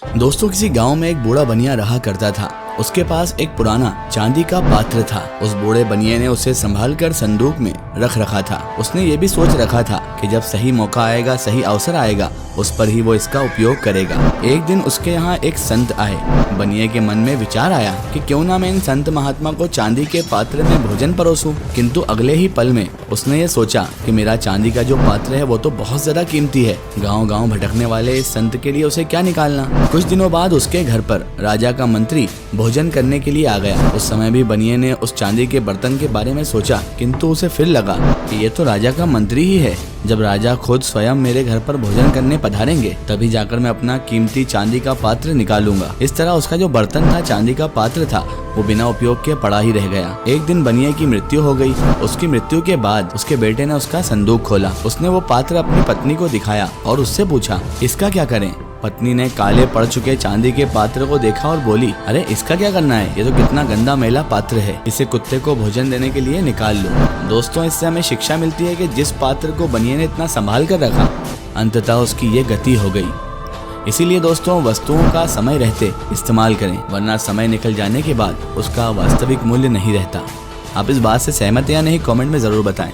दोस्तों, किसी गांव में एक बूढ़ा बनिया रहा करता था। उसके पास एक पुराना चांदी का पात्र था। उस बूढ़े बनिए ने उसे संभाल कर संदूक में रख रखा था। उसने ये भी सोच रखा था कि जब सही मौका आएगा, सही अवसर आएगा, उस पर ही वो इसका उपयोग करेगा। एक दिन उसके यहाँ एक संत आए। बनिए के मन में विचार आया कि क्यों ना मैं इन संत महात्मा को चांदी के पात्र में भोजन परोसूं। किंतु अगले ही पल में उसने ये सोचा कि मेरा चांदी का जो पात्र है वो तो बहुत ज्यादा कीमती है। गाँव गाँव भटकने वाले इस संत के लिए उसे क्या निकालना। कुछ दिनों बाद उसके घर पर राजा का मंत्री भोजन करने के लिए आ गया। उस समय भी बनिए ने उस चांदी के बर्तन के बारे में सोचा, किंतु उसे फिर लगा कि ये तो राजा का मंत्री ही है। जब राजा खुद स्वयं मेरे घर पर भोजन करने पधारेंगे, तभी जाकर मैं अपना कीमती चांदी का पात्र निकालूंगा। इस तरह उसका जो बर्तन था, चांदी का पात्र था, वो बिना उपयोग के पड़ा ही रह गया। एक दिन बनिए की मृत्यु हो गई। उसकी मृत्यु के बाद उसके बेटे ने उसका संदूक खोला। उसने वो पात्र अपनी पत्नी को दिखाया और उससे पूछा, इसका क्या करें। पत्नी ने काले पड़ चुके चांदी के पात्र को देखा और बोली, अरे इसका क्या करना है, ये तो कितना गंदा मैला पात्र है, इसे कुत्ते को भोजन देने के लिए निकाल लो। दोस्तों, इससे हमें शिक्षा मिलती है कि जिस पात्र को बनिए ने इतना संभाल कर रखा, अंततः उसकी ये गति हो गई। इसीलिए दोस्तों, वस्तुओं का समय रहते इस्तेमाल करें, वरना समय निकल जाने के बाद उसका वास्तविक मूल्य नहीं रहता। आप इस बात से सहमत हैं या नहीं, कमेंट में जरूर बताएं।